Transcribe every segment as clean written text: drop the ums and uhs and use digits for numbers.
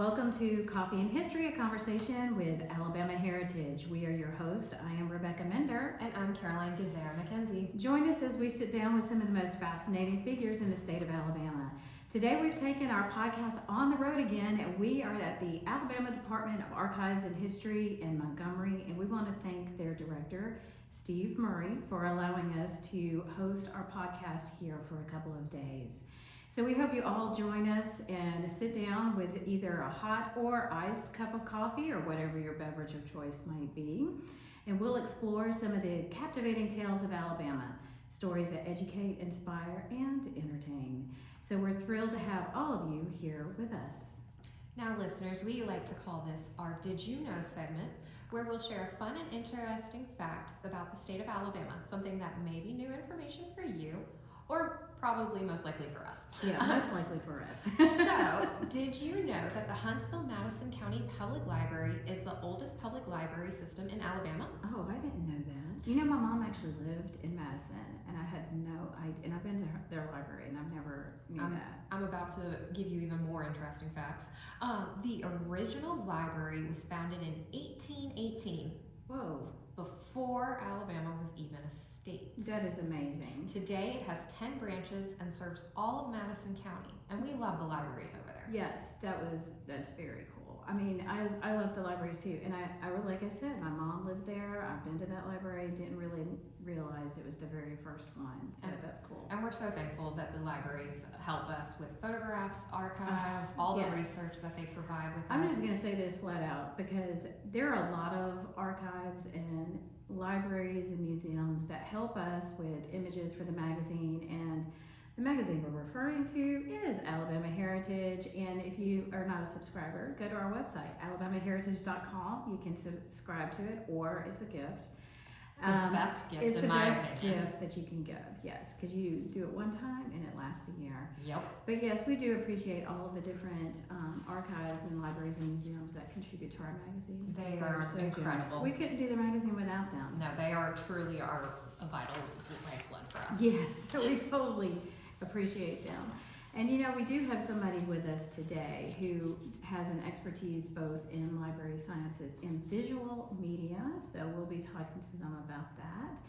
Welcome to Coffee and History, a conversation with Alabama Heritage. We are your host. I am Rebecca Mender. And I'm Caroline Gazera McKenzie. Join us as we sit down with some of the most fascinating figures in the state of Alabama. Today we've taken our podcast on the road again, and we are at the Alabama Department of Archives and History in Montgomery, and we want to thank their director, Steve Murray, for allowing us to host our podcast here for a couple of days. So we hope you all join us and sit down with either a hot or iced cup of coffee or whatever your beverage of choice might be. And we'll explore some of the captivating tales of Alabama, stories that educate, inspire, and entertain. So we're thrilled to have all of you here with us. Now listeners, we like to call this our Did You Know segment, where we'll share a fun and interesting fact about the state of Alabama, something that may be new information for you, or probably most likely for us. Yeah, most likely for us. So, did you know that the Huntsville-Madison County Public Library is the oldest public library system in Alabama? Oh, I didn't know that. You know, my mom actually lived in Madison, and I had no idea. And I've been to their library, and I've never knew that. I'm about to give you even more interesting facts. The original library was founded in 1818. Whoa. Before Alabama was even a state. That is amazing. Today it has 10 branches and serves all of Madison County, and we love the libraries over there. Yes, that's very cool. I mean, I love the library too, and I like I said, my mom lived there. I've been to that library. Didn't really realize it was the very first one, so that's cool. And we're so thankful that the libraries help us with photographs, archives, all the research that they provide with us. I'm just going to say this flat out because there are a lot of archives and libraries and museums that help us with images for the magazine, and the magazine we're referring to is Alabama Heritage. And if you are not a subscriber, go to our website, alabamaheritage.com. You can subscribe to it, or it's a gift. It's the best gift in my opinion. It's the best gift that you can give, yes, because you do it one time and it lasts a year. Yep. But yes, we do appreciate all of the different archives and libraries and museums that contribute to our magazine. They are so incredible. Generous. We couldn't do the magazine without them. No, they are truly a vital lifeblood for us. Yes, so we totally appreciate them. And you know, we do have somebody with us today who has an expertise both in library sciences and visual media, so we'll be talking to them about that.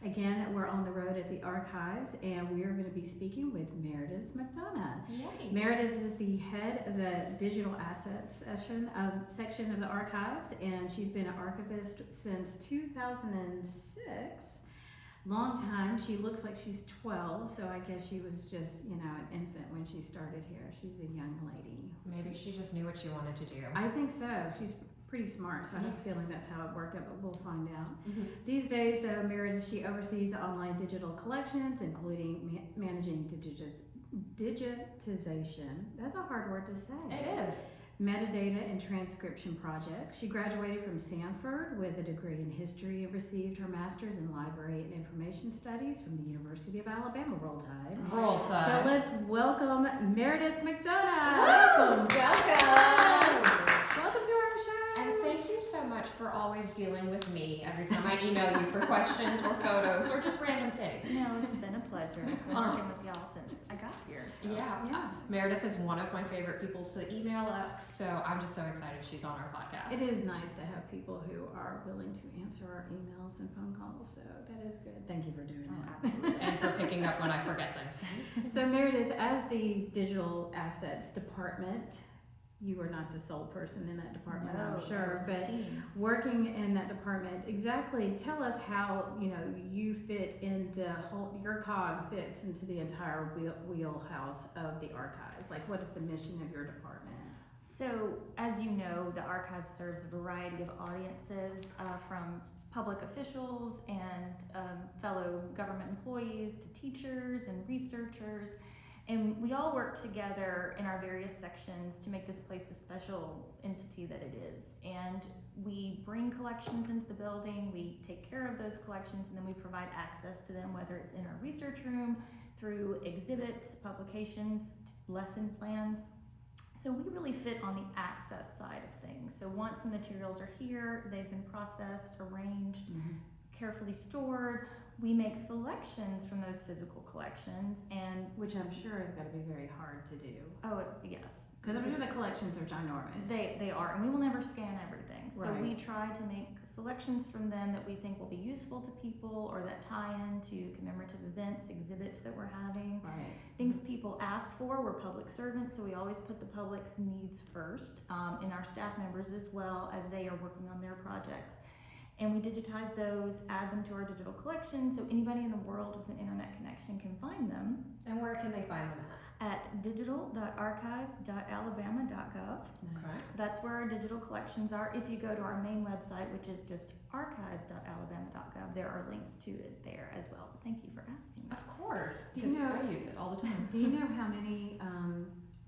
Again, we're on the road at the archives, and we are going to be speaking with Meredith McDonough. Yay. Meredith is the head of the digital assets section of the archives, and she's been an archivist since 2006. Long time. She looks like she's 12, so I guess she was just, an infant when she started here. She's a young lady. Maybe she just knew what she wanted to do. I think so. She's pretty smart, so I have a feeling that's how it worked out, but we'll find out. Mm-hmm. These days, though, Meredith, she oversees the online digital collections, including managing digitization. That's a hard word to say. It is. Metadata and transcription projects. She graduated from Stanford with a degree in history and received her master's in library and information studies from the University of Alabama. Roll Tide. Roll Tide. So let's welcome Meredith McDonough. Welcome. Welcome to our show. And thank you so much for always dealing with me every time I email you for questions or photos or just random things. No, it's been a pleasure. I've been working with y'all since I got here. So. Yeah. Meredith is one of my favorite people to email up, so I'm just so excited she's on our podcast. It is nice to have people who are willing to answer our emails and phone calls, so that is good. Thank you for doing that. Absolutely. And for picking up when I forget things. So Meredith, as the digital assets department, you are not the sole person in that department, No, I'm sure, it's a but team. working in that department, exactly, tell us how, you fit in your cog fits into the entire wheelhouse of the archives. Like, what is the mission of your department? So, as you know, the archive serves a variety of audiences, from public officials and fellow government employees to teachers and researchers. And we all work together in our various sections to make this place the special entity that it is. And we bring collections into the building, we take care of those collections, and then we provide access to them, whether it's in our research room, through exhibits, publications, lesson plans. So we really fit on the access side of things. So once the materials are here, they've been processed, arranged, carefully stored, we make selections from those physical collections, and Which I'm sure has got to be very hard to do. oh yes, Because I'm sure the collections are ginormous. They are, and we will never scan everything. So Right. we try to make selections from them that we think will be useful to people or that tie into commemorative events, exhibits that we're having. Right. Things people ask for. We're public servants, so we always put the public's needs first, and our staff members as well as they are working on their projects. And we digitize those, add them to our digital collection, so anybody in the world with an internet connection can find them And where can they find them at digital.archives.alabama.gov. at? That's where our digital collections are. If you go to our main website, which is just archives.alabama.gov, there are links to it there as well. But thank you for asking. Of course. Do you know- I use it all the time. Do you know how many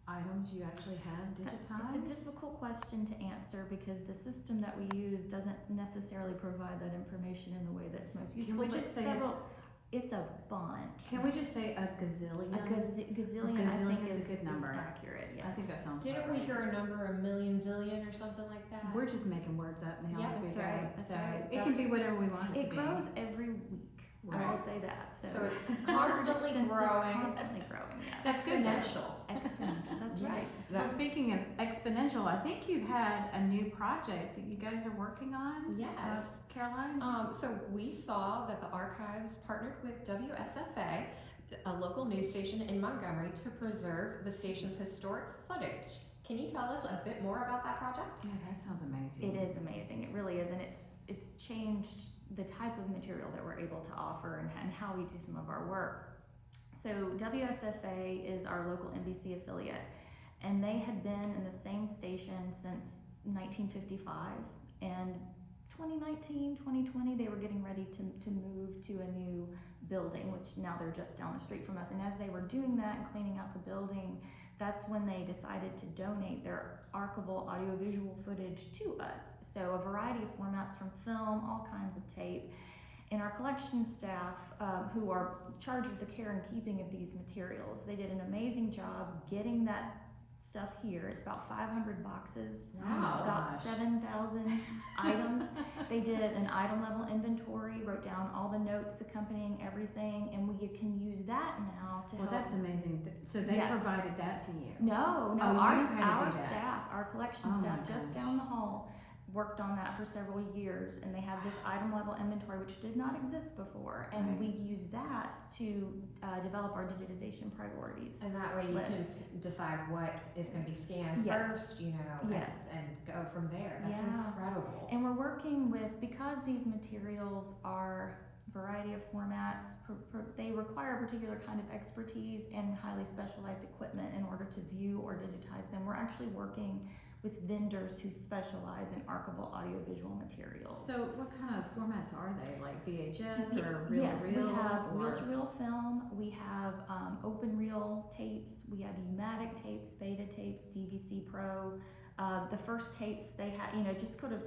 items you actually have digitized? It's a difficult question to answer because the system that we use doesn't necessarily provide that information in the way that's most useful. Can we but just say it's a bunch. Can we just say a gazillion? Gazillion, I think, Gazillion's is a good number. accurate. Yes. I think that sounds Didn't about we right. hear a number, a million zillion or something like that? We're just making words up now Yeah, as we that's go. right, that's So right. it can be whatever we want it It to be. grows every week. I Right. will say that. So it's hard constantly since it's growing. Constantly growing. Yes. That's good though. Exponential. Exponential. That's Yeah. right. Well, That's- speaking of exponential, I think you've had a new project that you guys are working on. Yes. Caroline? So we saw that the archives partnered with WSFA, a local news station in Montgomery, to preserve the station's historic footage. Can you tell us a bit more about that project? Yeah, that sounds amazing. It is amazing. It really is, and it's changed the type of material that we're able to offer and how we do some of our work. So WSFA is our local NBC affiliate, and they had been in the same station since 1955. And 2019, 2020, they were getting ready to move to a new building, which now they're just down the street from us. And as they were doing that and cleaning out the building, that's when they decided to donate their archival audiovisual footage to us. So a variety of formats from film, all kinds of tape. And our collection staff, who are charged with the care and keeping of these materials, they did an amazing job getting that stuff here. It's about 500 boxes, Wow. about Gosh. 7,000 items. They did an item level inventory, wrote down all the notes accompanying everything, and we can use that now to Well, help. that's amazing. So they Yes. provided that to you. No, Oh, our you had to our do that. staff, our collection Oh my staff just gosh. down the hall worked on that for several years, and they have this item level inventory which did not exist before, and Right. we use that to develop our digitization priorities. And that way you List. can decide what is going to be scanned Yes. first, you know, Yes. and go from there. That's Yeah. incredible. And we're working with, because these materials are a variety of formats, they require a particular kind of expertise and highly specialized equipment in order to view or digitize them. We're actually working with vendors who specialize in archival audiovisual materials. So what kind of formats are they? Like VHS Ye- or reel yes, to reel? we have or- reel-to-reel film, we have open reel tapes, we have U-matic tapes, beta tapes, DVC Pro. The first tapes they had, just kind of,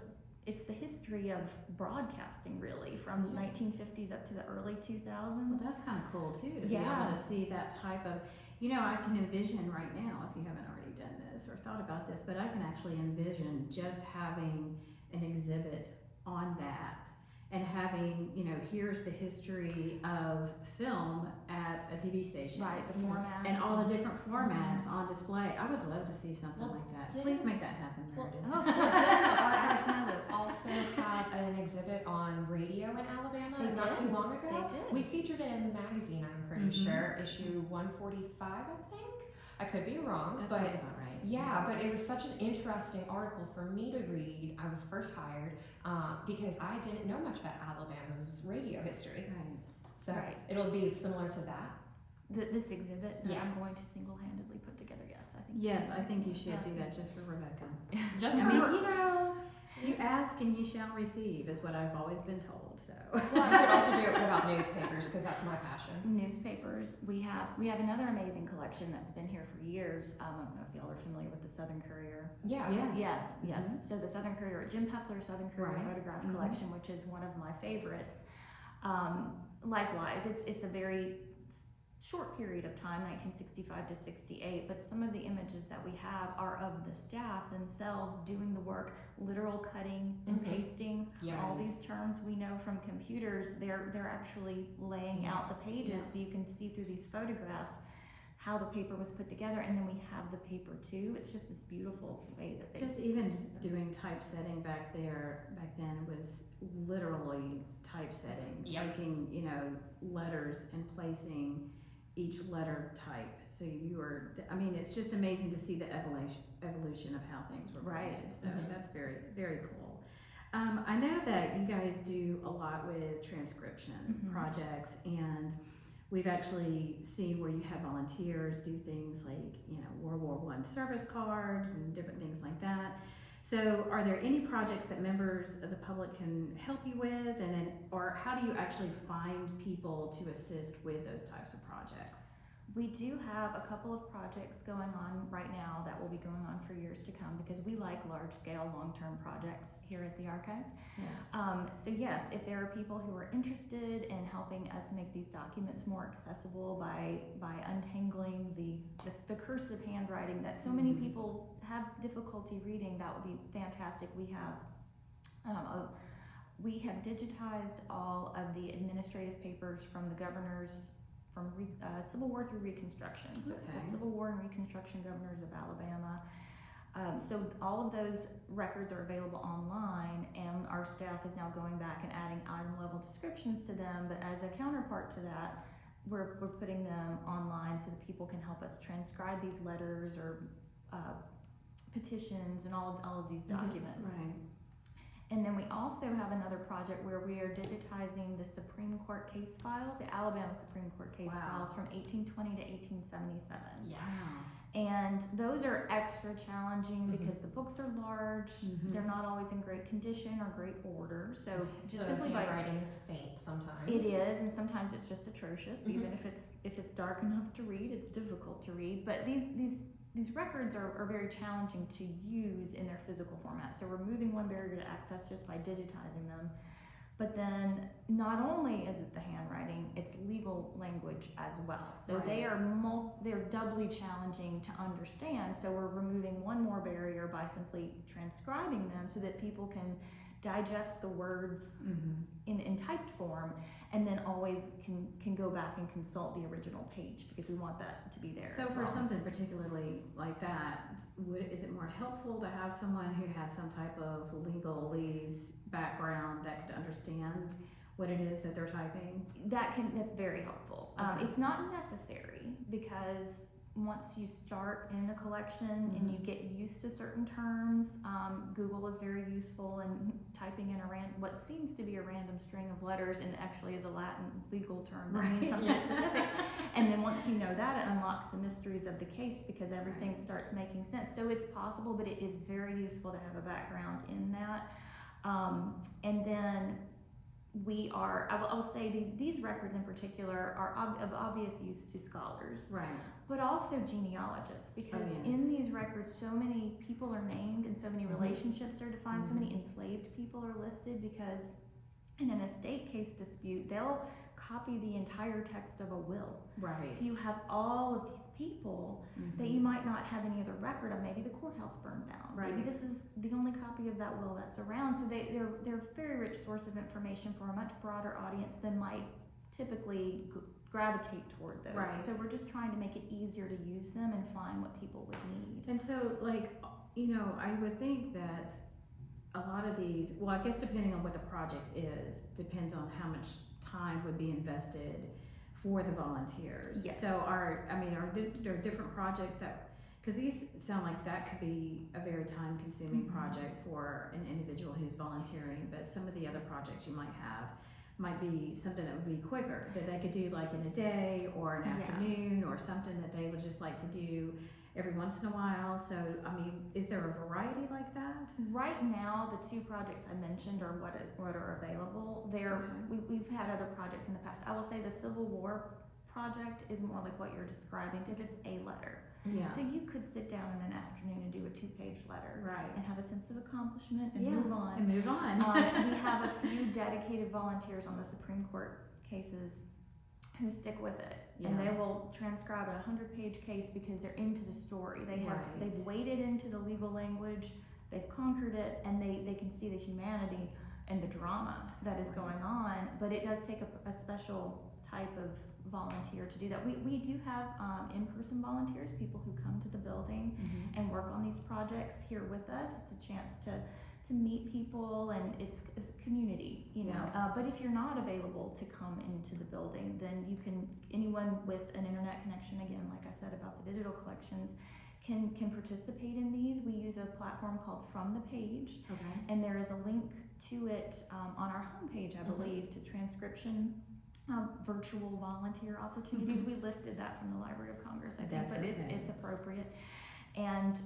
it's the history of broadcasting really, from Yeah. 1950s up to the early 2000s. Well, that's kind of cool too, to be Yeah. able to see that type of, I can envision right now, if you haven't already done this or thought about this, but I can actually envision just having an exhibit on that and having, here's the history of film at a TV station. Right, the formats. And all the different formats on display. I would love to see something Well, like that. didn't- Please make that happen, Well, Meredith. Oh, of Didn't course. the Add archives to my list. also have an exhibit on radio in Alabama They not did. too long ago? They did. We featured it in the magazine, I'm pretty Mhm. sure, issue 145, I think. I could be wrong, That but sounds about right. yeah, but it was such an interesting article for me to read. I was first hired because I didn't know much about Alabama's radio history. Right. So Right. it'll be similar to that. This exhibit that Yeah. I'm going to single-handedly put together, yes, I think. Yes, I think you should do Yes. that just for Rebecca. Just I for mean, you ask and you shall receive is what I've always been told, so. Well, I could also do it about newspapers because that's my passion. Newspapers. We have another amazing collection that's been here for years. I don't know if y'all are familiar with the Southern Courier. Yeah. Yes. Yes. Mhm. So the Southern Courier, Jim Pepler's Southern Courier Right. photograph Mhm. collection, which is one of my favorites. Likewise, it's a very short period of time, 1965 to 68, but some of the images that we have are of the staff themselves doing the work, literal cutting and Mhm. pasting. Yeah. All these terms we know from computers, they're actually laying out the pages Yeah. so you can see through these photographs how the paper was put together, and then we have the paper too. It's just this beautiful way that they Just even doing typesetting back then was literally typesetting, Yep. taking, letters and placing each letter type. So it's just amazing to see the evolution of how things were Right. created. So Mhm. that's very, very cool. I know that you guys do a lot with transcription Mhm. projects, and we've actually seen where you have volunteers do things like, World War I service cards and different things like that. So are there any projects that members of the public can help you with? Or how do you actually find people to assist with those types of projects? We do have a couple of projects going on right now that will be going on for years to come, because we like large-scale, long-term projects here at the Archives. Yes. So yes, if there are people who are interested in helping us make these documents more accessible by untangling the cursive handwriting that so many Mhm. people have difficulty reading, that would be fantastic. We have digitized all of the administrative papers from the governors from Civil War through Reconstruction. So it's Okay. the Civil War and Reconstruction governors of Alabama. So all of those records are available online, and our staff is now going back and adding item level descriptions to them. But as a counterpart to that, we're putting them online so that people can help us transcribe these letters or petitions and all of these documents. Right. And then we also have another project where we are digitizing the Supreme Court case files, the Alabama Supreme Court case Wow. files from 1820 to 1877. Yeah. Wow. And those are extra challenging Mhm. because the books are large, Mhm. they're not always in great condition or great order. So just The simply by handwriting is faint sometimes. it is, and sometimes it's just atrocious. Mhm. Even if it's dark enough to read, it's difficult to read. But these records are very challenging to use in their physical format. So removing one barrier to access just by digitizing them. But then not only is it the handwriting, it's legal language as well. So Right. they're doubly challenging to understand. So we're removing one more barrier by simply transcribing them so that people can digest the words Mhm. in typed form, and then always can go back and consult the original page, because we want that to be there. So as for well. something particularly like that, is it more helpful to have someone who has some type of legalese background that could understand what it is that they're typing? That's very helpful. Okay. It's not necessary, because once you start in a collection and you get used to certain terms, Google is very useful in typing in what seems to be a random string of letters and actually is a Latin legal term that means Right. something specific. And then once you know that, it unlocks the mysteries of the case, because everything Right. starts making sense. So it's possible, but it is very useful to have a background in that. And then I will say these records in particular are of obvious use to scholars, Right. but also genealogists, because yes. in these records so many people are named and so many Mhm. relationships are defined, so many enslaved people are listed, because in an estate case dispute they'll copy the entire text of a will. Right. So you have all of these people that you might not have any other record of. Maybe the courthouse burned down. Right. Maybe this is the only copy of that will that's around. So they're a very rich source of information for a much broader audience than might typically gravitate toward those. Right. So we're just trying to make it easier to use them and find what people would need. And so, I would think that a lot of these, well, I guess depending on what the project is, depends on how much time would be invested for the volunteers. Yes. So are there different projects because these sound like that could be a very time consuming Mhm. project for an individual who's volunteering, but some of the other projects you might have might be something that would be quicker, that they could do like in a day or an Yeah. afternoon, or something that they would just like to do every once in a while. So, is there a variety like that? Right now, the two projects I mentioned are what are available. Okay. We've had other projects in the past. I will say the Civil War project is more like what you're describing, because it's a letter. Yeah. So you could sit down in an afternoon and do a 2-page letter Right. and have a sense of accomplishment and Yeah, move on. And move on. We have a few dedicated volunteers on the Supreme Court cases who stick with it, and Yeah. they will transcribe a 100-page case because they're into the story. Right. They've waded into the legal language, they've conquered it, and they can see the humanity and the drama that is Right. going on. But it does take a special type of volunteer to do that. We do have in-person volunteers, people who come to the building and work on these projects here with us. It's a chance to meet people, and it's a community, you know. But if you're not available to come into the building, then anyone with an internet connection, again, like I said about the digital collections, can participate in these. We use a platform called From the Page, and there is a link to it on our homepage, I believe, to transcription virtual volunteer opportunities. We lifted that from the Library of Congress, I think, but it's appropriate. And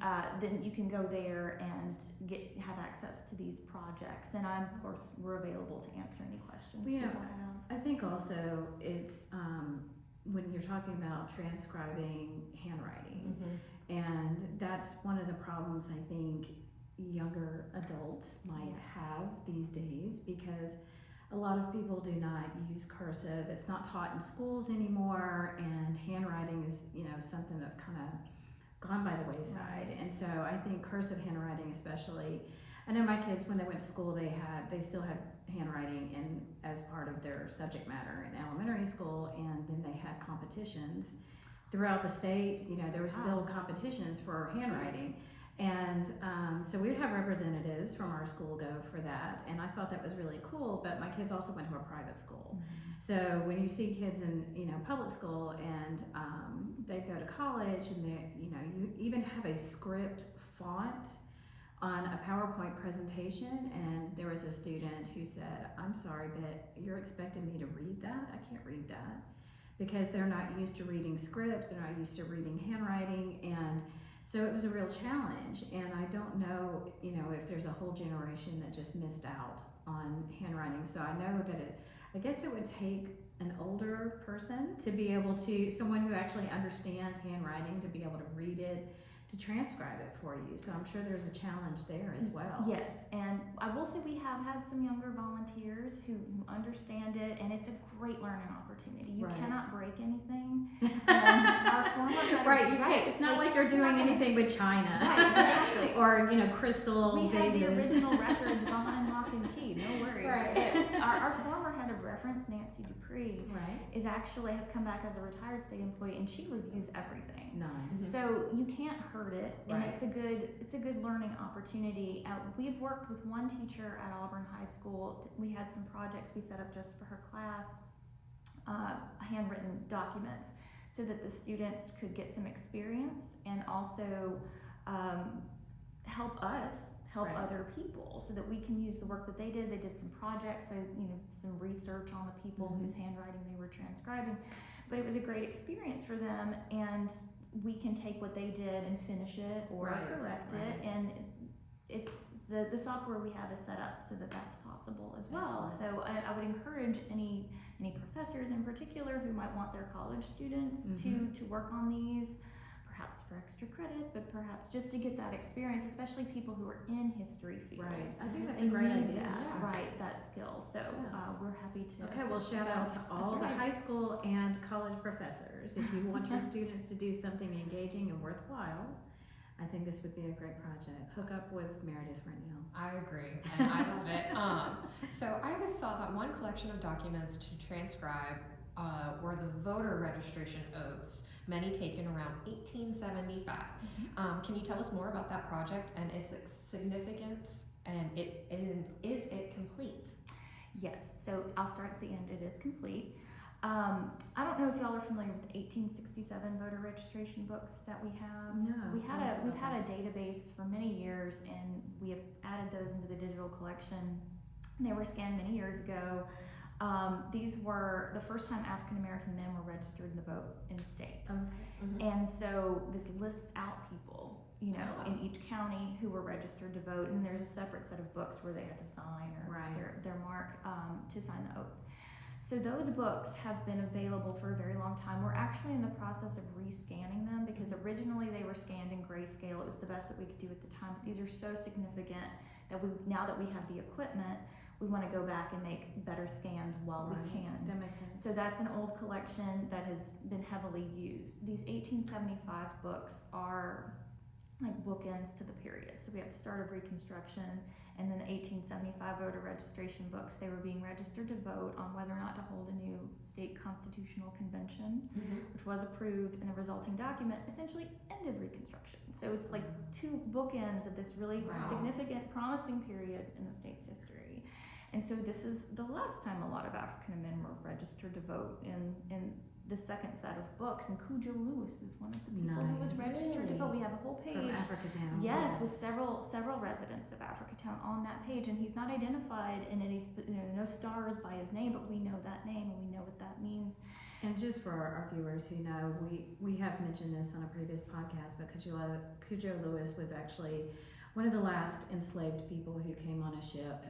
then you can go there and have access to these projects. And of course, we're available to answer any questions people have. I think also it's when you're talking about transcribing handwriting, and that's one of the problems I think younger adults might have these days, because a lot of people do not use cursive. It's not taught in schools anymore, and handwriting is, something that's kind of gone by the wayside. And so I think cursive handwriting especially, I know my kids, when they went to school, they still had handwriting as part of their subject matter in elementary school, and then they had competitions throughout the state. There were still competitions for handwriting. And so we would have representatives from our school go for that, and I thought that was really cool. But my kids also went to a private school, so when you see kids in public school and they go to college, and you even have a script font on a PowerPoint presentation, and there was a student who said, "I'm sorry, but you're expecting me to read that? I can't read that," because they're not used to reading script, they're not used to reading handwriting. And so it was a real challenge, and I don't know, if there's a whole generation that just missed out on handwriting. So I know that I guess it would take an older person to be able to, someone who actually understands handwriting, to be able to read it, to transcribe it for you. So I'm sure there's a challenge there as well. Yes, and I will say we have had some younger volunteers who understand it, and it's a great learning opportunity. You cannot break anything. Our former It's not like you're doing anything with China, exactly. or crystal we vases. have the original records behind lock and key. No worries. But our former head of reference, Nancy Dupree, has come back as a retired state employee, and she reviews everything. Nice. So you can't hurt it, and it's a good learning opportunity. We've worked with one teacher at Auburn High School. We had some projects we set up just for her class, handwritten documents, so that the students could get some experience and also help other people, so that we can use the work that they did. They did some projects, so some research on the people whose handwriting they were transcribing. But it was a great experience for them, and we can take what they did and finish it or correct it, and it's the software we have is set up so that that's possible as well. Excellent. So I would encourage any professors in particular who might want their college students to work on these, perhaps for extra credit, but perhaps just to get that experience, especially people who are in history fields. I think that's They a great need idea. that skill. So we're happy to. Okay, well, shout out to all the high school and college professors. If you want your students to do something engaging and worthwhile, I think this would be a great project. Hook up with Meredith right now. I agree, and I love it. So I just saw that one collection of documents to transcribe were the voter registration oaths, many taken around 1875. Can you tell us more about that project and its significance, and is it complete? Yes, so I'll start at the end. It is complete. I don't know if y'all are familiar with the 1867 voter registration books that we have. No. We've had a database for many years, and we have added those into the digital collection. They were scanned many years ago. These were the first time African American men were registered in the vote in the state. And so this lists out people, in each county who were registered to vote, and there's a separate set of books where they had to sign or their mark to sign the oath. So those books have been available for a very long time. We're actually in the process of rescanning them, because originally they were scanned in grayscale. It was the best that we could do at the time, but these are so significant that now that we have the equipment, we want to go back and make better scans while we can. That makes sense. So that's an old collection that has been heavily used. These 1875 books are like book bookends to the period. So we have the start of Reconstruction, and then the 1875 voter registration books. They were being registered to vote on whether or not to hold a new state constitutional convention, which was approved, and the resulting document essentially ended Reconstruction. So it's like two bookends of this really significant, promising period in the state's history. And so this is the last time a lot of African men were registered to vote in the second set of books. And Cujo Lewis is one of the people who was registered to vote. We have a whole page. From Africatown. Yes, with several residents of Africatown on that page, and he's not identified in any, no stars by his name, but we know that name and we know what that means. And just for our viewers who know, we have mentioned this on a previous podcast, but Cujo Lewis was actually one of the last enslaved people who came on a ship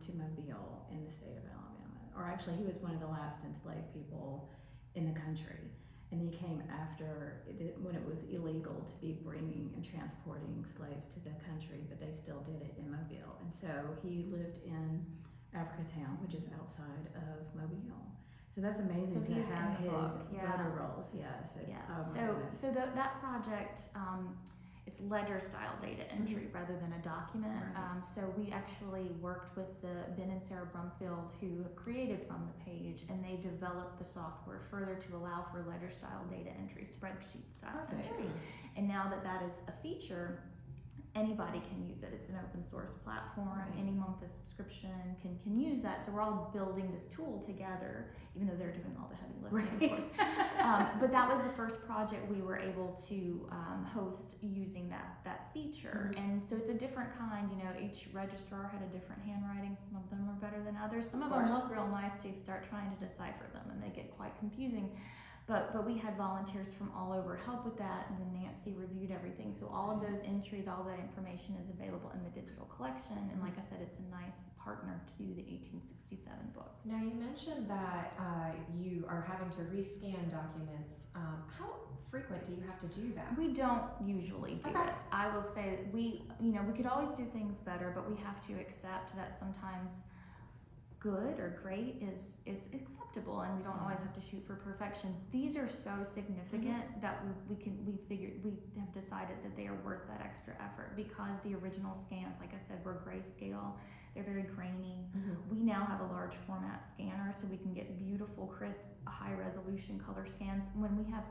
to Mobile in the state of Alabama. Or actually, he was one of the last enslaved people in the country. And he came after when it was illegal to be bringing and transporting slaves to the country, but they still did it in Mobile. And so he lived in Africatown, which is outside of Mobile. So that's amazing to have his voter rolls. Yes. So that project, it's ledger style data entry rather than a document. Right. So we actually worked with Ben and Sarah Brumfield, who created From the Page, and they developed the software further to allow for ledger style data entry, spreadsheet style entry. And now that is a feature, anybody can use it. It's an open source platform. Any monthly subscription can use that. So we're all building this tool together, even though they're doing all the heavy lifting, of course. But that was the first project we were able to host using that feature. And so it's a different kind. Each registrar had a different handwriting. Some of them are better than others. Some of them look real nice till you start trying to decipher them, and they get quite confusing. But we had volunteers from all over help with that, and then Nancy reviewed everything. So all of those entries, all that information is available in the digital collection. And like I said, it's a nice partner to the 1867 books. Now you mentioned that you are having to rescan documents. How frequent do you have to do that? We don't usually do it. I will say that we could always do things better, but we have to accept that sometimes good or great is acceptable, and we don't always have to shoot for perfection. These are so significant that we have decided that they are worth that extra effort, because the original scans, like I said, were grayscale. They're very grainy. We now have a large format scanner, so we can get beautiful, crisp, high resolution color scans. When we have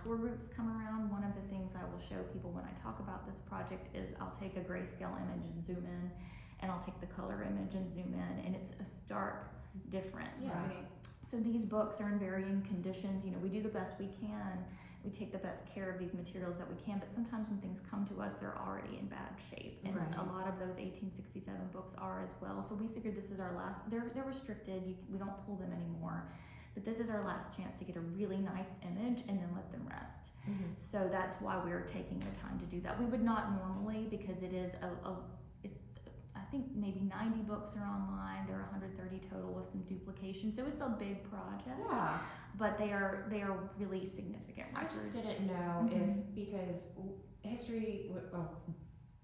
tour groups come around, one of the things I will show people when I talk about this project is I'll take a grayscale image and zoom in, and I'll take the color image and zoom in, and it's a stark difference. So these books are in varying conditions. We do the best we can. We take the best care of these materials that we can, but sometimes when things come to us, they're already in bad shape. And a lot of those 1867 books are as well. So we figured this is our last, they're restricted, we don't pull them anymore. But this is our last chance to get a really nice image and then let them rest. So that's why we're taking the time to do that. We would not normally, because it is I think maybe 90 books are online. There are 130 total with some duplication. So it's a big project. Yeah. But they are really significant records. I just didn't know because history,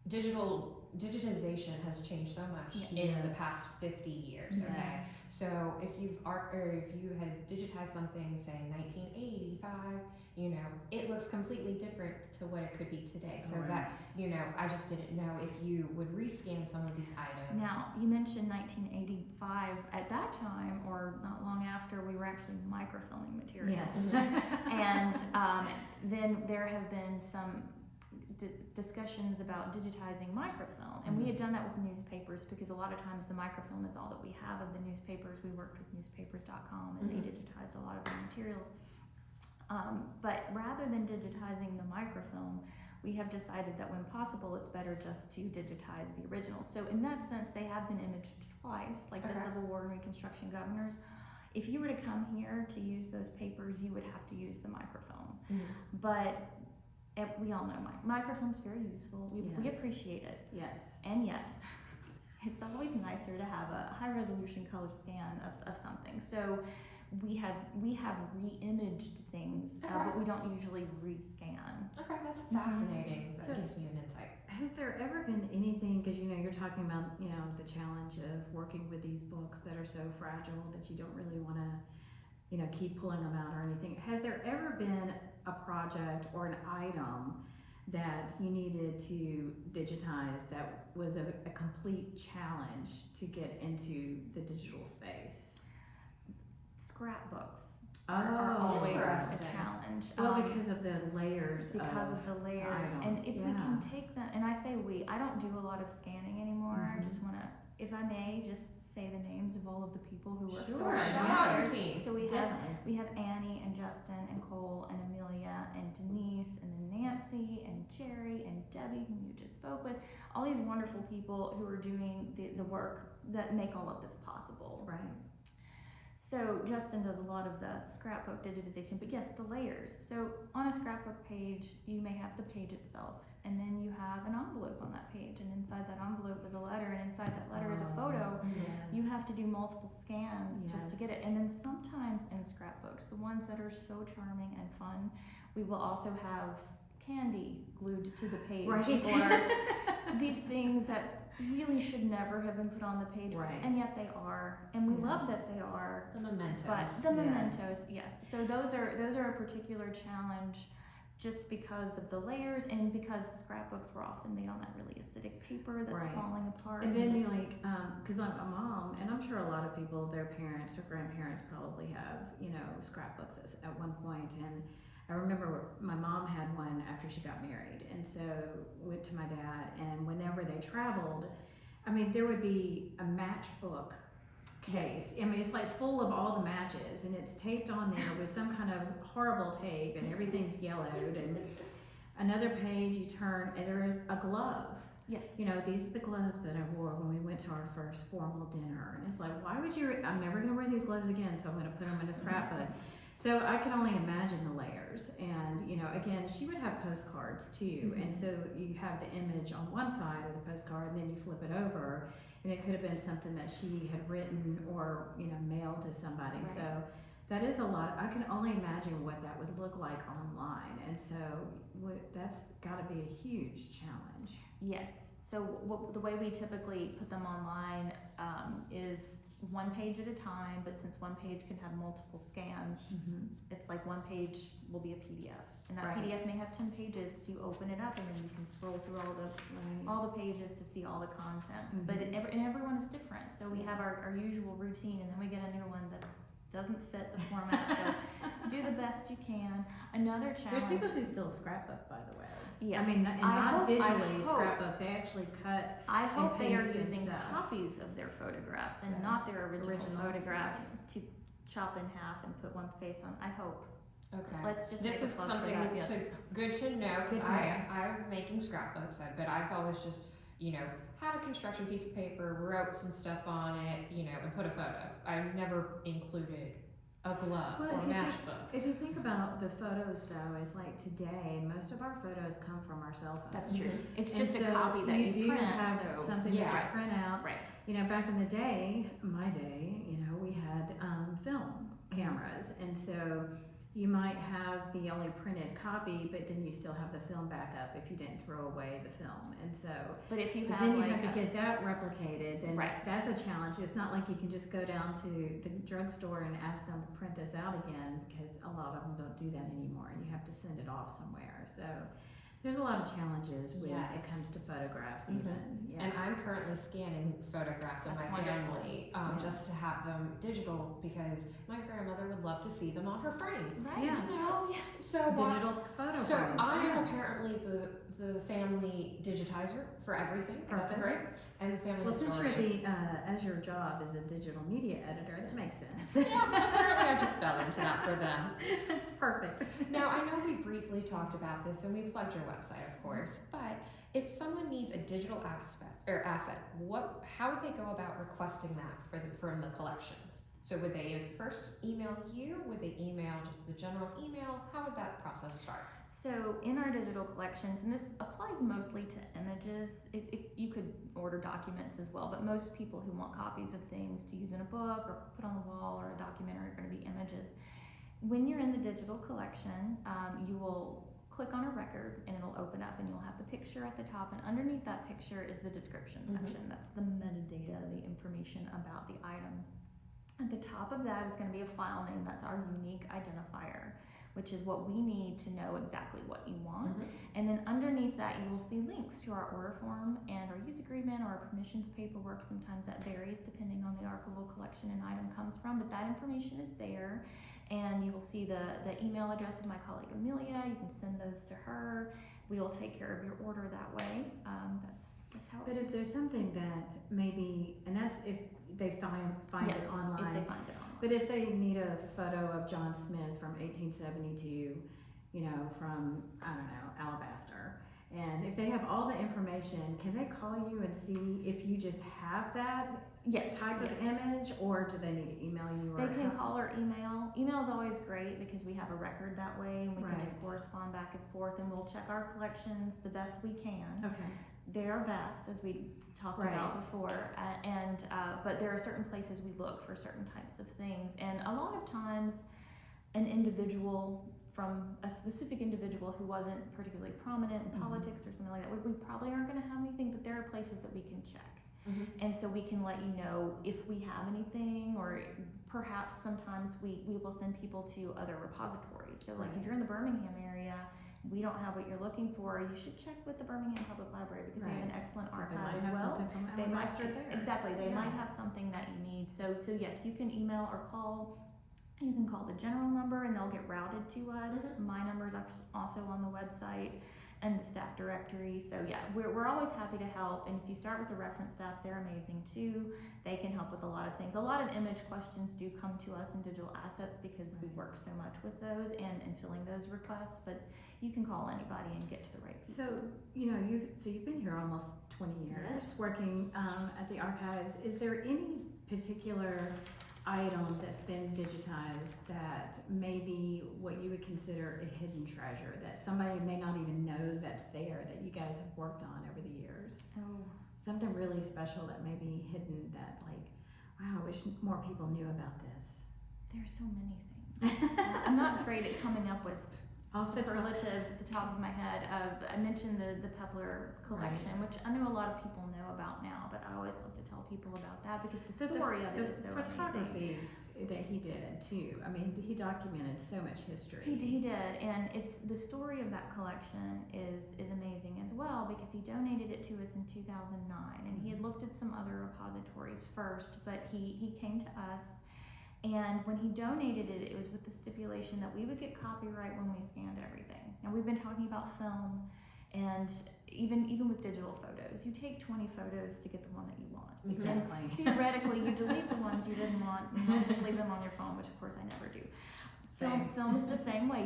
digitization has changed so much in the past 50 years. Okay. So if you had digitized something, say 1985, it looks completely different to what it could be today. So that, I just didn't know if you would rescan some of these items. Now, you mentioned 1985. At that time, or not long after, we were actually microfilming materials. Yes. And then there have been some discussions about digitizing microfilm, and we have done that with newspapers, because a lot of times the microfilm is all that we have of the newspapers. We worked with newspapers.com, and they digitize a lot of the materials. But rather than digitizing the microfilm, we have decided that when possible, it's better just to digitize the original. So in that sense, they have been imaged twice, like the Civil War and Reconstruction governors. If you were to come here to use those papers, you would have to use the microfilm. But we all know microfilm's very useful. We appreciate it. Yes. And yet, it's always nicer to have a high resolution color scan of something. So we have re-imaged things, but we don't usually rescan. Okay, that's fascinating. That gives me an insight. Has there ever been anything, because you're talking about the challenge of working with these books that are so fragile that you don't really want to keep pulling them out or anything. Has there ever been a project or an item that you needed to digitize that was a complete challenge to get into the digital space? Scrapbooks Oh, are always a interesting. challenge. Well, because of the layers. because of the layers, items, and if we yeah. can take them, and I say we, I don't do a lot of scanning anymore. I Mhm. just want to, if I may, just say the names of all of the people who work Sure, for us. yes. So we have Definitely. we have Annie and Justin and Cole and Amelia and Denise and then Nancy and Jerry and Debbie, whom you just spoke with. All these wonderful people who are doing the work that make all of this possible. Right. So Justin does a lot of the scrapbook digitization, but yes, the layers. So on a scrapbook page, you may have the page itself, and then you have an envelope on that page, and inside that envelope is a letter, and inside that letter is a photo. You have to do multiple scans just to get it. And then sometimes in scrapbooks, the ones that are so charming and fun, we will also have candy glued to the page, Right. or these things that really should never have been put on the page, Right. and yet they are, and we Yeah. love that they are. The mementos. But the Yes. mementos, yes. So those are a particular challenge, just because of the layers and because scrapbooks were often made on that really acidic paper that's Right. falling apart. And then you like, because I'm a mom, and I'm sure a lot of people, their parents or grandparents probably have, scrapbooks at one point. And I remember my mom had one after she got married, and so went to my dad. And whenever they traveled, I mean, there would be a matchbook case. I mean, it's like full of all the matches, and it's taped on there with some kind of horrible tape, and everything's yellowed. And another page you turn, and there's a glove. Yes. These are the gloves that I wore when we went to our first formal dinner. And it's like, why would you? I'm never going to wear these gloves again, so I'm going to put them in a scrapbook. So I can only imagine the layers. And, again, she would have postcards too. And so you have the image on one side of the postcard, and then you flip it over, and it could have been something that she had written or, mailed to somebody. Right. So that is a lot. I can only imagine what that would look like online. And so that's got to be a huge challenge. Yes. So the way we typically put them online is one page at a time, but since one page can have multiple scans, it's like one page will be a PDF, and that Right. PDF may have 10 pages. So you open it up, and then you can scroll through all the pages to see all the contents. But and everyone is different. So we have our usual routine, and then we get a new one that doesn't fit the format. So do the best you can. Another challenge. There's people who still scrapbook, by the way. Yes. I mean, and I not hope- I digitally hope- scrapbook. They actually cut. I hope they are paste and using stuff. copies of their photographs and Yeah. not their original Originals, photographs to chop in half and put one face on. I hope. Okay. Let's just This make a is plug for something that, yes. good to know, Good because to know. I'm making scrapbooks, but I've always just, had a construction piece of paper, wrote some stuff on it, and put a photo. I've never included a glove Well, or if you think- matchbook. If you think about the photos, though, it's like today, most of our photos come from our cell phones. That's true. It's And just a so copy that you do print. have so. something Yeah. that you print out. Right. Back in the day, my day, we had film cameras, and so you might have the only printed copy, but then you still have the film backup if you didn't throw away the film. And so But if you but have then you like have to a- get that replicated, then Right. that's a challenge. It's not like you can just go down to the drugstore and ask them to print this out again, because a lot of them don't do that anymore, and you have to send it off somewhere. So there's a lot of challenges when it Yes. comes to photographs Mhm. even. Yes. And I'm currently scanning photographs of my That's wonderful. family, Yes. just to have them digital, because my grandmother would love to see them on her frame. Right. Yeah. Oh yeah. So Digital photo So frames, I am yes. apparently the family digitizer for everything. That's Perfect. great. And the family Well, since you're historian. as your job is a digital media editor, that makes sense. Yeah, apparently I just fell into that for them. It's perfect. Now, I know we briefly talked about this and we plugged your website, of course, but if someone needs a digital asset, how would they go about requesting that from the collections? So would they first email you? Would they email just the general email? How would that process start? So in our digital collections, and this applies mostly to images, you could order documents as well, but most people who want copies of things to use in a book or put on the wall or a documentary are going to be images. When you're in the digital collection, you will click on a record and it'll open up and you'll have the picture at the top, and underneath that picture is the description section. That's the metadata, the information about the item. At the top of that is going to be a file name. That's our unique identifier. which is what we need to know exactly what you want. Mhm. And then underneath that, you will see links to our order form and our use agreement or our permissions paperwork. Sometimes that varies depending on the archival collection an item comes from, but that information is there. And you will see the email address of my colleague Amelia. You can send those to her. We will take care of your order that way. That's how But it if there's something that maybe, and that's if they find yes, it online. if they find it online. But if they need a photo of John Smith from 1872, you know, from, I don't know, Alabaster, and if they have all the information, can they call you and see if you just have that Yes, type yes. of image, or do they need to email you? Or They can call or email. Email is always great because we have a record that way and we can just Right. correspond back and forth, and we'll check our collections the best we can. Okay. They are vast, as we talked Right. about before, but there are certain places we look for certain types of things, and a lot of times an individual from a specific individual who wasn't particularly prominent in Mhm. politics or something like that, we probably aren't going to have anything, but there are places that we can check. Mhm. And so we can let you know if we have anything, or perhaps sometimes we will send people to other repositories. So like if Right. you're in the Birmingham area, we don't have what you're looking for, you should check with the Birmingham Public Library because they have an Right. excellent 'Cause they archive might as have well. something from They might Alabaster there. exactly, they Yeah. might have something that you need. So yes, you can email or call. You can call the general number and they'll get routed to us. Mhm. My number is also on the website and the staff directory. So yeah, we're always happy to help. And if you start with the reference staff, they're amazing too. They can help with a lot of things. A lot of image questions do come to us in digital assets because we work so much with those and filling those requests. But you can call anybody and get to the right people. So, you know, you've been here almost 20 years Yes. working at the archives. Is there any particular item that's been digitized that may be what you would consider a hidden treasure that somebody may not even know that's there that you guys have worked on over the years? Oh. Something really special that may be hidden that, like, wow, I wish more people knew about this. There's so many things. I'm not great at coming up with Off the top. superlatives at the top of my head. I mentioned the Pepler collection, which I know a lot of people know about now, but I always love to tell people about that because the So story of it is so the amazing. photography that he did too. I mean, he documented so much history. He did, and it's the story of that collection is amazing as well because he donated it to us in 2009, and he had looked at some other repositories first, but he came to us. And when he donated it, it was with the stipulation that we would get copyright when we scanned everything. Now we've been talking about film, and even with digital photos, you take 20 photos to get the one that you want. Exactly. And theoretically, you delete the ones you didn't want, and you just leave them on your phone, which of course I never do. Same. Film is the same way.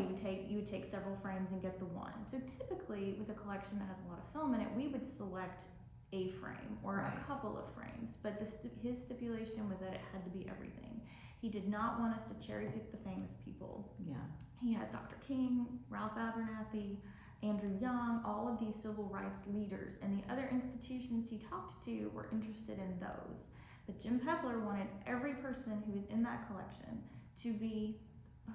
You would take several frames and get the one. So typically, with a collection that has a lot of film in it, we would select a frame or Right. a couple of frames. But his stipulation was that it had to be everything. He did not want us to cherry pick the famous people. Yeah. He has Dr. King, Ralph Abernathy, Andrew Young, all of these civil rights leaders, and the other institutions he talked to were interested in those. But Jim Pepler wanted every person who is in that collection to be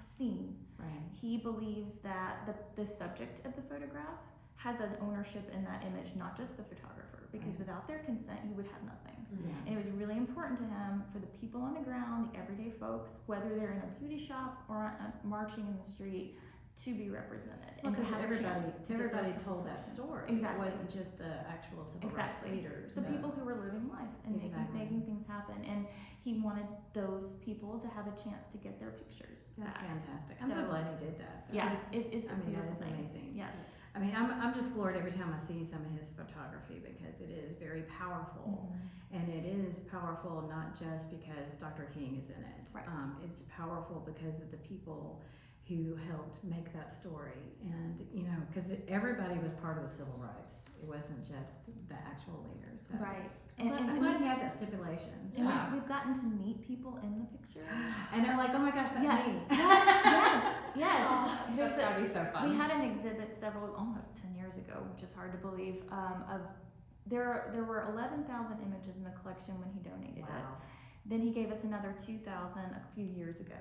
seen. Right. He believes that the subject of the photograph has an ownership in that image, not just the photographer, because Right. without their consent, you would have nothing. Yeah. And it was really important to him for the people on the ground, the everyday folks, whether they're in a beauty shop or marching in the street, to be represented. Well, and to because have a chance to get their everybody told that collection. story. Exactly. It wasn't just the actual civil rights Exactly. leaders. The so- people who were living life and Exactly. making things happen. And he wanted those people to have a chance to get their pictures That's back. fantastic. I'm so So- glad he did that. Yeah, it's I a mean, that beautiful is thing. amazing. Yes. I mean, I'm just floored every time I see some of his photography because it is very powerful. Mm-hmm. And it is powerful not just because Dr. King is in it. Right. It's powerful because of the people who helped make that story. And, you know, because everybody was part of the civil rights. It wasn't just the actual leaders. So. Right. I'm glad he had that stipulation. And Yeah. we've gotten to meet people in the picture. And they're like, oh my gosh, that's Yeah. me. Yes. Oh, that's gotta be so fun. We had an exhibit almost 10 years ago, which is hard to believe. There were 11,000 images in the collection when he donated it. Wow. Then he gave us another 2,000 a few years ago.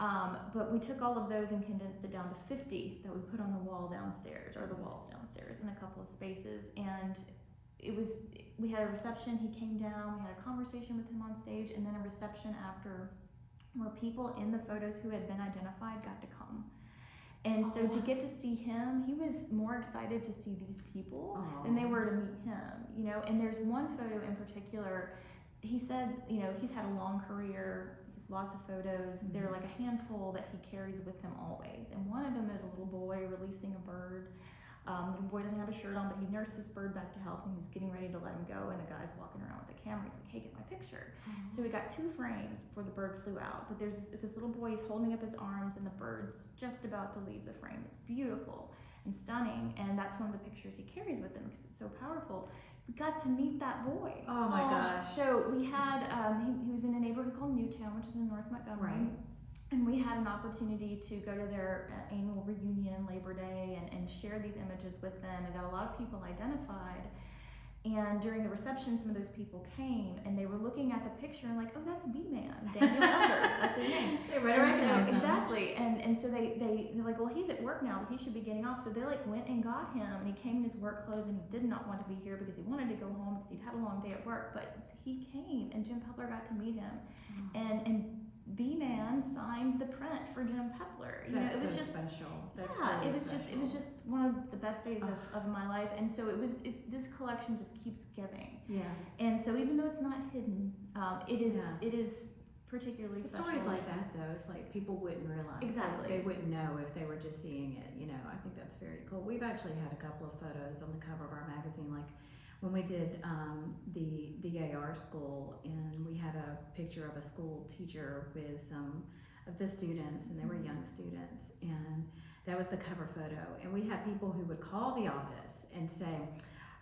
Wow. But we took all of those and condensed it down to 50 that we put on the wall downstairs, or the walls downstairs in a couple of spaces. And we had a reception, he came down, we had a conversation with him on stage, and then a reception after where people in the photos who had been identified got to come. And so to get to see him, he was more excited to see these people than they were to meet him, you know. And there's one photo in particular, he said, you know, he's had a long career, he has lots of photos. Mm-hmm. They're like a handful that he carries with him always. And one of them is a little boy releasing a bird. The little boy doesn't have a shirt on, but he nursed this bird back to health and he was getting ready to let him go. And a guy's walking around with a camera. He's like, hey, get my picture. So we got 2 frames before the bird flew out. But there's this little boy, he's holding up his arms and the bird's just about to leave the frame. It's beautiful and stunning. And that's one of the pictures he carries with him because it's so powerful. We got to meet that boy. Oh my gosh. So we had, he was in a neighborhood called Newtown, which is in North Montgomery. Right. And we had an opportunity to go to their annual reunion, Labor Day, and share these images with them. And got a lot of people identified. And during the reception, some of those people came and they were looking at the picture and like, oh, that's B-Man, Daniel Elder, that's his name. They recognize him. Exactly. And so they're like, well, he's at work now, but he should be getting off. So they like went and got him, and he came in his work clothes, and he did not want to be here because he wanted to go home because he'd had a long day at work. But he came, and Jim Pepler got to meet him, and B-Man signed the print for Jim Pepler. You know, it was so just special. That's yeah, really it was just one of the best days of my life. And so this collection just keeps giving. Yeah. And so even though it's not hidden, it is particularly special. Stories like that, though, it's like people wouldn't realize. Exactly. They wouldn't know if they were just seeing it. You know, I think that's very cool. We've actually had a couple of photos on the cover of our magazine, like when we did the DAR school, and we had a picture of a school teacher with some of the students, and they were young students, and that was the cover photo. And we had people who would call the office and say,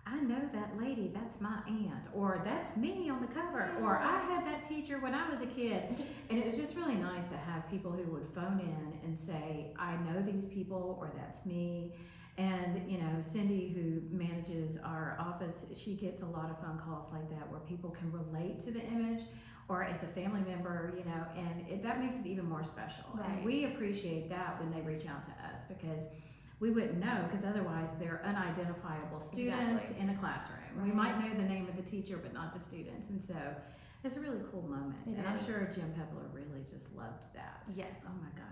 I know that lady, that's my aunt, or that's me on the cover, or I had that teacher when I was a kid. And it was just really nice to have people who would phone in and say, I know these people, or that's me. And, you know, Cindy, who manages our office, she gets a lot of phone calls like that where people can relate to the image, or as a family member, you know, and that makes it even more special. Right. And we appreciate that when they reach out to us, because we wouldn't know, because otherwise they're unidentifiable students in a classroom. Right. We might know the name of the teacher, but not the students. And so it's a really cool moment. It I'm is. sure Jim Pepler really just loved that. Yes. Oh my gosh.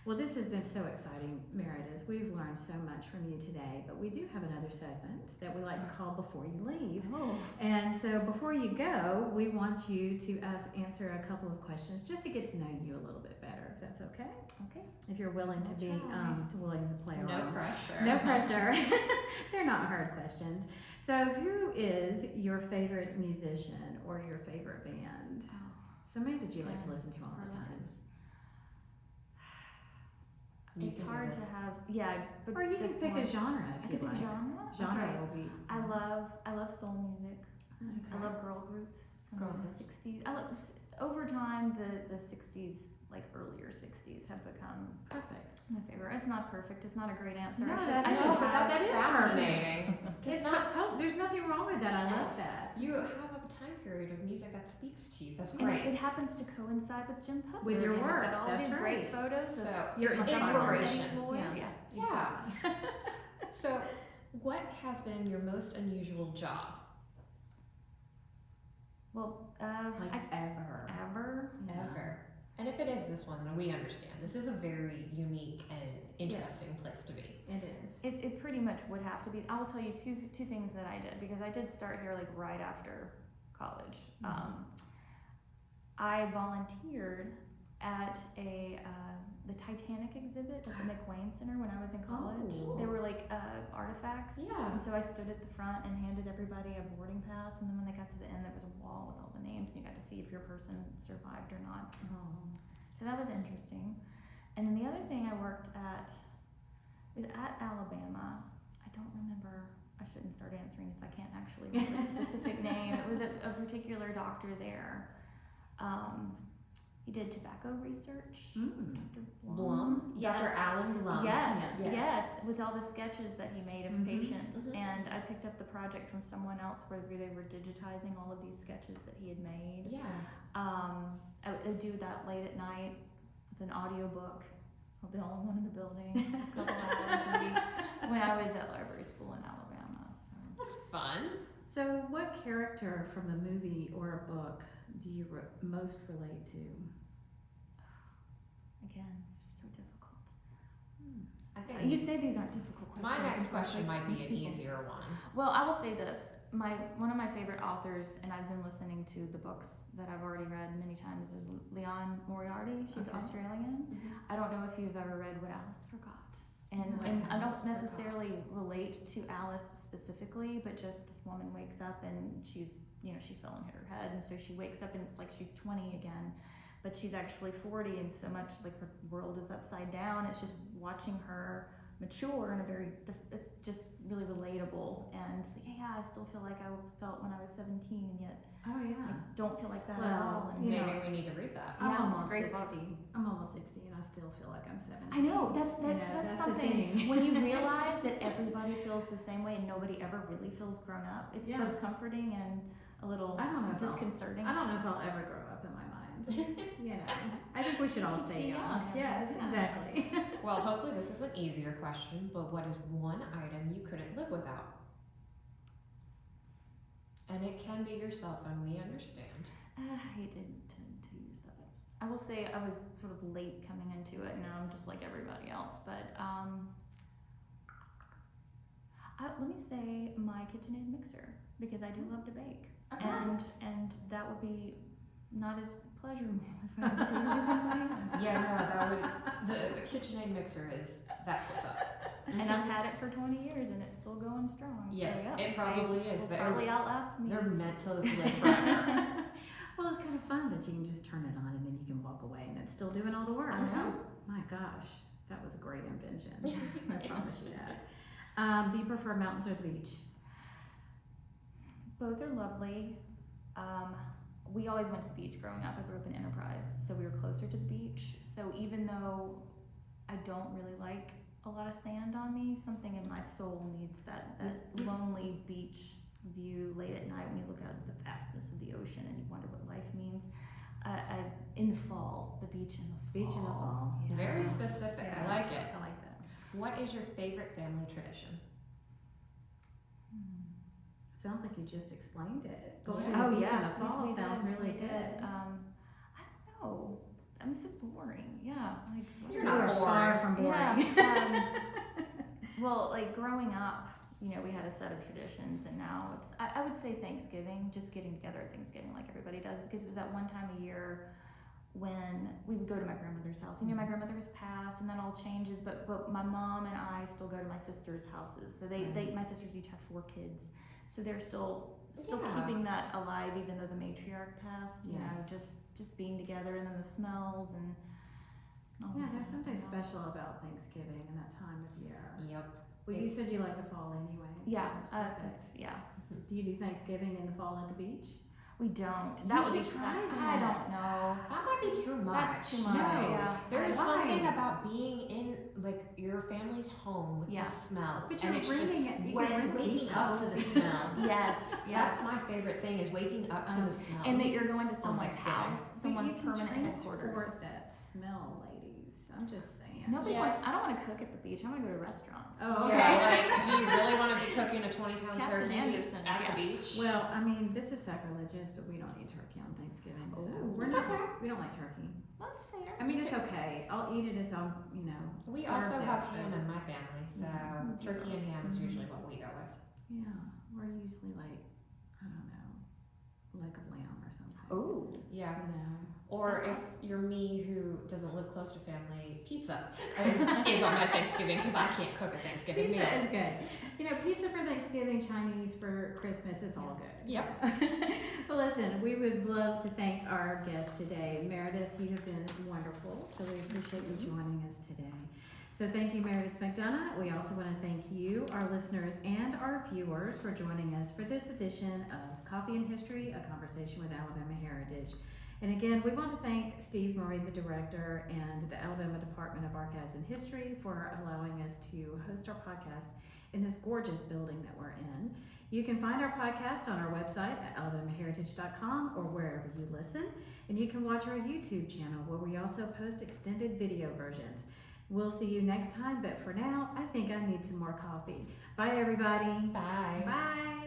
Well, this has been so exciting, Meredith. We've learned so much from you today, but we do have another segment that we like to call Before You Leave. Oh. And so before you go, we want you to answer a couple of questions just to get to know you a little bit better, if that's okay. Okay. If you're willing to be willing to play No around. pressure. No pressure. They're not hard questions. So who is your favorite musician or your favorite band? Oh. Somebody that you like to listen to all the time. It's hard to have, but Or you can just pick one. a genre if I you could like. pick genre. Genre Okay. will be. I love soul music. I love girl groups from Girl the groups. 60s. I love over time the 60s, like earlier 60s, have become Perfect. my favorite. It's not perfect. It's not a great answer. No, I that should is- have. that is fascinating. It's not. There's nothing wrong with that. I love that. You have a time period of music that speaks to you. That's And great. it happens to coincide with Jim Pepler. With your and I've work, got all that's these right. great photos of So Your myself and inspiration. Eddie Floyd. Yeah. Yeah. Exactly. So, what has been your most unusual job? Well, Like ever. ever. Ever. And if it is this one, then we understand. This is a very unique and interesting place to be. It is. It pretty much would have to be. I will tell you two things that I did, because I did start here like right after college. I volunteered at the Titanic exhibit at the McWane Center when I was in college. Oh. There were like artifacts. Yeah. And so I stood at the front and handed everybody a boarding pass, and then when they got to the end, there was a wall with all the names, and you got to see if your person survived or not. So that was interesting. And then the other thing I worked at was at Alabama. I don't remember. I shouldn't start answering if I can't actually remember the specific name. It was a particular doctor there. He did tobacco research. Dr. Blum? Yes. Dr. Alan Blum. Yes, Yes. yes, with all the sketches that he made of Mhm. patients. Mhm. And I picked up the project from someone else where they were digitizing all of these sketches that he had made. Yeah. I would do that late at night with an audiobook. I'll be the only one in the building, a couple hours a week, when I was at library school in Alabama. So. That's fun. So, what character from a movie or a book do you most relate to? Again, it's so difficult. I think You say these aren't difficult questions. my next It's like question might be these an people. easier one. Well, I will say this. One of my favorite authors, and I've been listening to the books that I've already read many times, is Leon Moriarty. She's Okay. Australian. I don't know if you've ever read What Alice Forgot. And What I Alice don't necessarily Forgot. relate to Alice specifically, but just this woman wakes up and she fell and hit her head, and so she wakes up and it's like she's 20 again, but she's actually 40, and so much like her world is upside down. It's just watching her mature in a it's just really relatable, and yeah, I still feel like I felt when I was 17, and yet Oh I yeah. don't feel like that at Well, all. And you Maybe know, we need to read that. I'm Yeah, it's a almost great book. 60. I'm almost 60 and I still feel like I'm 17. I know that's You know, that's the something thing. when you realize that everybody feels the same way and nobody ever really feels grown up. It's Yeah. both comforting and a little I don't know if disconcerting. I don't know if I'll ever grow up in my mind. You know, I think we should all Keeps stay you young. young. Yes, Yeah. exactly. Well, hopefully this is an easier question, but what is one item you couldn't live without? And it can be your cell phone, we understand. I didn't tend to use that. I will say I was sort of late coming into it. Now I'm just like everybody else. But let me say my KitchenAid mixer, because I do love to bake, and that would be not as pleasurable if I had to do everything by hand. Yeah, no, that would, the KitchenAid mixer that's what's up. And I've had it for 20 years and it's still going strong. Yes, so, yeah, it probably is. Will They're- probably outlast me. They're meant to live forever. Well, it's kind of fun that you can just turn it on and then you can walk away and it's still doing all the work. I know. My gosh, that was a great invention. I promise you that. Do you prefer mountains or the beach? Both are lovely. We always went to the beach growing up. I grew up in Enterprise, so we were closer to the beach. So even though I don't really like a lot of sand on me, something in my soul needs that lonely beach view late at night when you look out at the vastness of the ocean and you wonder what life means. In the fall, the beach in the fall. Beach in the fall. Yeah. Very specific, I like it. I like that. What is your favorite family tradition? Sounds like you just explained it. Going Yeah. to the Oh beach yeah, in the fall we sounds did, really we good. did. I don't know. I'm so boring. Yeah, like You're You not are boring. far from boring. Yeah, well, like growing up, we had a set of traditions, and now I would say Thanksgiving, just getting together at Thanksgiving like everybody does, because it was that one time a year when we would go to my grandmother's house. My grandmother has passed, and that all changes, but my mom and I still go to my sister's houses. So my sisters each have 4 kids, so they're still Yeah. keeping that alive, even though the matriarch passed. You know, Yes. just being together, and then the smells and. all Yeah, that there's something stuff. special about Thanksgiving and that time of year. Yep. Well, you said you like the fall anyway. So Yeah, that's perfect. yeah. Do you do Thanksgiving in the fall at the beach? We don't. You That would be should try sad. that. I don't know. That might be too much. That's too much. No. Yeah. There is Why? something about being in like your family's home with Yeah. the smells, But and you're it's just bringing it. You when can bring waking beach up to clothes. the smell. Yes. That's my favorite thing is waking up to the smell. And that you're going to someone's Thanksgiving. house, someone's you can permanent transport headquarters. that smell, ladies. I'm just saying. Nobody Yes. wants. I don't want to cook at the beach. I want to go to restaurants. Oh, Yeah, okay. like, do you really want to be cooking a 20-pound Captain turkey Anderson's, at yeah. the beach? Well, I mean, this is sacrilegious, but we don't eat turkey on Thanksgiving, so Ooh. we're It's not. okay. We don't like turkey. That's fair. I mean, it's okay. I'll eat it if I'm, We served also it, have but- ham in my family, so Mhm. turkey and ham is usually what we go with. Yeah, we're usually like, I don't know, leg of lamb or something. Oh. Yeah. You know. Or if you're me who doesn't live close to family, pizza is on my Thanksgiving because I can't cook a Thanksgiving Pizza meal. is good. Pizza for Thanksgiving, Chinese for Christmas, it's all good. Yep. But listen, we would love to thank our guest today. Meredith, you have been wonderful, so we appreciate you joining us today. So thank you, Meredith McDonough. We also want to thank you, our listeners, and our viewers for joining us for this edition of Coffee and History, a conversation with Alabama Heritage. And again, we want to thank Steve Murray, the director, and the Alabama Department of Archives and History for allowing us to host our podcast in this gorgeous building that we're in. You can find our podcast on our website at alabamaheritage.com or wherever you listen. And you can watch our YouTube channel where we also post extended video versions. We'll see you next time, but for now, I think I need some more coffee. Bye, everybody. Bye. Bye.